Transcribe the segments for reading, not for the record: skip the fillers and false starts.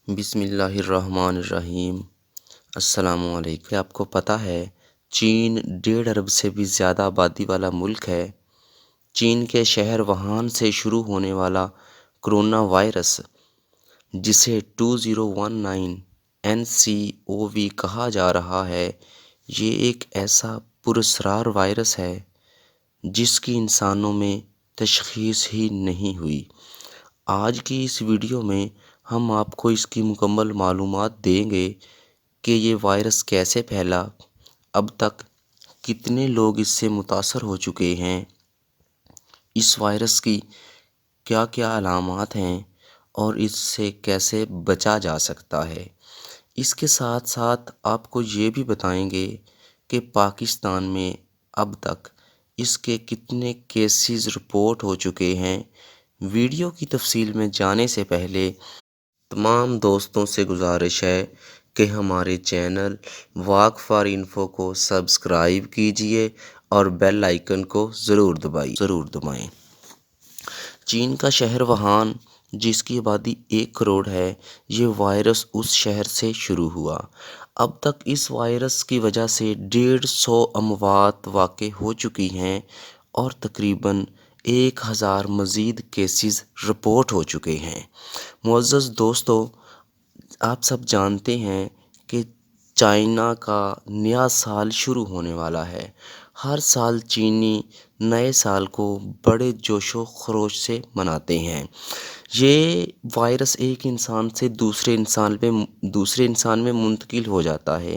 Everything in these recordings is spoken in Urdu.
بسم اللہ الرحمن الرحیم۔ السلام علیکم۔ کیا آپ کو پتہ ہے چین 1.5 ارب سے بھی زیادہ آبادی والا ملک ہے۔ چین کے شہر ووہان سے شروع ہونے والا کرونا وائرس، جسے 2019 NCOV کہا جا رہا ہے، یہ ایک ایسا پراسرار وائرس ہے جس کی انسانوں میں تشخیص ہی نہیں ہوئی۔ آج کی اس ویڈیو میں ہم آپ کو اس کی مکمل معلومات دیں گے کہ یہ وائرس کیسے پھیلا، اب تک کتنے لوگ اس سے متاثر ہو چکے ہیں، اس وائرس کی کیا کیا علامات ہیں اور اس سے کیسے بچا جا سکتا ہے۔ اس کے ساتھ ساتھ آپ کو یہ بھی بتائیں گے کہ پاکستان میں اب تک اس کے کتنے کیسز رپورٹ ہو چکے ہیں۔ ویڈیو کی تفصیل میں جانے سے پہلے تمام دوستوں سے گزارش ہے کہ ہمارے چینل واک فار انفو کو سبسکرائب کیجئے اور بیل آئیکن کو ضرور دبائیں۔ چین کا شہر ووہان، جس کی آبادی 1 کروڑ ہے، یہ وائرس اس شہر سے شروع ہوا۔ اب تک اس وائرس کی وجہ سے 150 اموات واقع ہو چکی ہیں اور تقریباً 1000 مزید کیسز رپورٹ ہو چکے ہیں۔ معزز دوستو، آپ سب جانتے ہیں کہ چائنا کا نیا سال شروع ہونے والا ہے۔ ہر سال چینی نئے سال کو بڑے جوش و خروش سے مناتے ہیں۔ یہ وائرس ایک انسان سے دوسرے انسان میں منتقل ہو جاتا ہے۔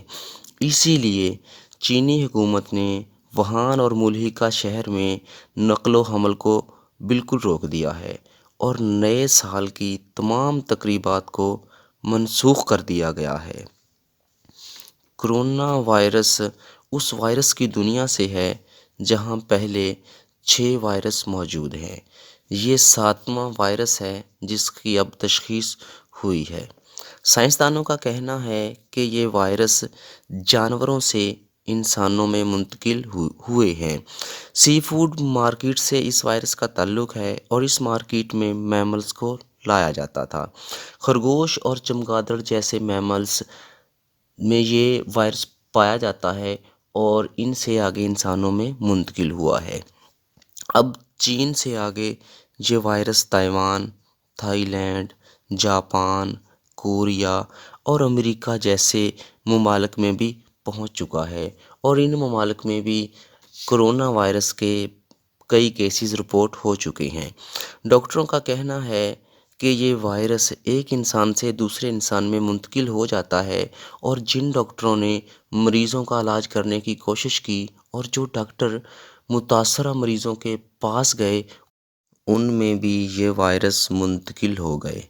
اسی لیے چینی حکومت نے ووہان اور ملحقہ شہر میں نقل و حمل کو بالکل روک دیا ہے اور نئے سال کی تمام تقریبات کو منسوخ کر دیا گیا ہے۔ کرونا وائرس اس وائرس کی دنیا سے ہے جہاں پہلے 6 وائرس موجود ہیں۔ یہ 7واں وائرس ہے جس کی اب تشخیص ہوئی ہے۔ سائنسدانوں کا کہنا ہے کہ یہ وائرس جانوروں سے انسانوں میں منتقل ہوئے ہیں۔ سی فوڈ مارکیٹ سے اس وائرس کا تعلق ہے اور اس مارکیٹ میں میملز کو لایا جاتا تھا۔ خرگوش اور چمگادڑ جیسے میملز میں یہ وائرس پایا جاتا ہے اور ان سے آگے انسانوں میں منتقل ہوا ہے۔ اب چین سے آگے یہ virus Taiwan, Thailand, Japan, Korea اور امریکہ جیسے ممالک میں بھی پہنچ چکا ہے اور ان ممالک میں بھی کرونا وائرس کے کئی کیسز رپورٹ ہو چکے ہیں۔ ڈاکٹروں کا کہنا ہے کہ یہ وائرس ایک انسان سے دوسرے انسان میں منتقل ہو جاتا ہے اور جن ڈاکٹروں نے مریضوں کا علاج کرنے کی کوشش کی اور جو ڈاکٹر متاثرہ مریضوں کے پاس گئے، ان میں بھی یہ وائرس منتقل ہو گئے۔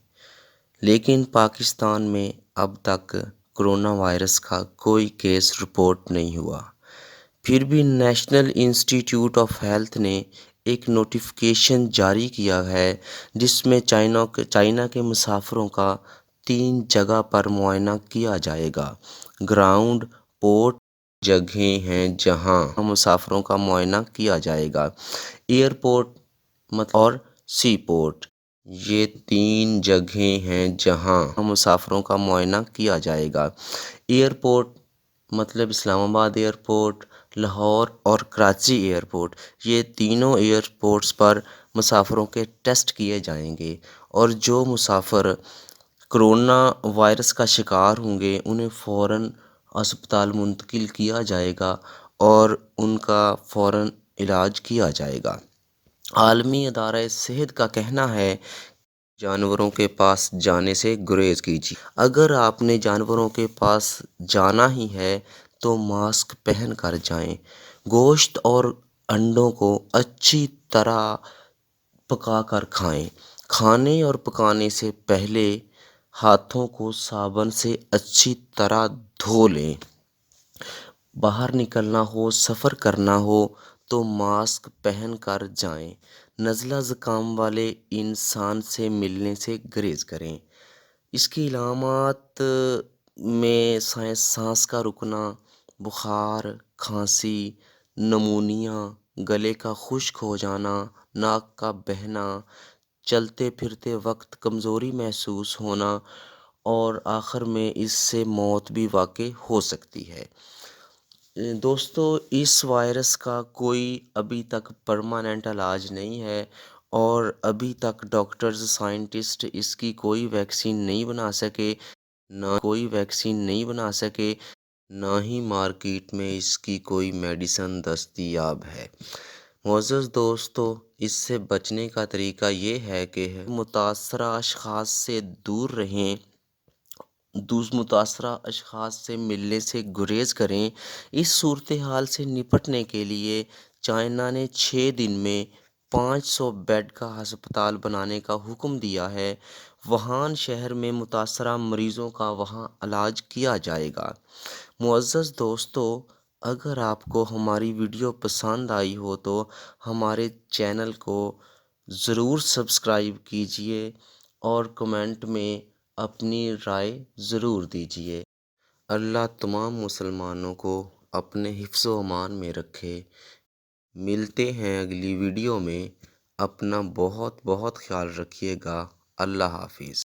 لیکن پاکستان میں اب تک کرونا وائرس کا کوئی کیس رپورٹ نہیں ہوا۔ پھر بھی نیشنل انسٹی ٹیوٹ آف ہیلتھ نے ایک نوٹیفیکیشن جاری کیا ہے جس میں چائنا کے مسافروں کا 3 جگہ پر معائنہ کیا جائے گا۔ گراؤنڈ پورٹ جگہیں ہیں جہاں مسافروں کا معائنہ کیا جائے گا۔ ایئرپورٹ اور سی پورٹ، یہ 3 جگہیں ہیں جہاں مسافروں کا معائنہ کیا جائے گا۔ ایئرپورٹ مطلب اسلام آباد ایئرپورٹ، لاہور اور کراچی ایئرپورٹ، یہ تینوں ایئرپورٹس پر مسافروں کے ٹیسٹ کیے جائیں گے اور جو مسافر کرونا وائرس کا شکار ہوں گے انہیں فوراً اسپتال منتقل کیا جائے گا اور ان کا فوراً علاج کیا جائے گا۔ عالمی ادارہ صحت کا کہنا ہے جانوروں کے پاس جانے سے گریز کیجیے۔ اگر آپ نے جانوروں کے پاس جانا ہی ہے تو ماسک پہن کر جائیں۔ گوشت اور انڈوں کو اچھی طرح پکا کر کھائیں۔ کھانے اور پکانے سے پہلے ہاتھوں کو صابن سے اچھی طرح دھو لیں۔ باہر نکلنا ہو، سفر کرنا ہو تو ماسک پہن کر جائیں۔ نزلہ زکام والے انسان سے ملنے سے گریز کریں۔ اس کی علامات میں سانس کا رکنا، بخار، کھانسی، نمونیا، گلے کا خشک ہو جانا، ناک کا بہنا، چلتے پھرتے وقت کمزوری محسوس ہونا اور آخر میں اس سے موت بھی واقع ہو سکتی ہے۔ دوستو، اس وائرس کا کوئی ابھی تک پرماننٹ علاج نہیں ہے، اور ابھی تک ڈاکٹرز سائنٹسٹ اس کی کوئی ویکسین نہیں بنا سکے، نہ ہی مارکیٹ میں اس کی کوئی میڈیسن دستیاب ہے۔ معزز دوستو، اس سے بچنے کا طریقہ یہ ہے کہ متاثرہ اشخاص سے دور رہیں، متاثرہ اشخاص سے ملنے سے گریز کریں۔ اس صورتحال سے نپٹنے کے لیے چائنا نے 6 دن میں 500 بیڈ کا ہسپتال بنانے کا حکم دیا ہے۔ ووہان شہر میں متاثرہ مریضوں کا وہاں علاج کیا جائے گا۔ معزز دوستو، اگر آپ کو ہماری ویڈیو پسند آئی ہو تو ہمارے چینل کو ضرور سبسکرائب کیجیے اور کمنٹ میں اپنی رائے ضرور دیجیے۔ اللہ تمام مسلمانوں کو اپنے حفظ و امان میں رکھے۔ ملتے ہیں اگلی ویڈیو میں۔ اپنا بہت بہت خیال رکھیے گا۔ اللہ حافظ۔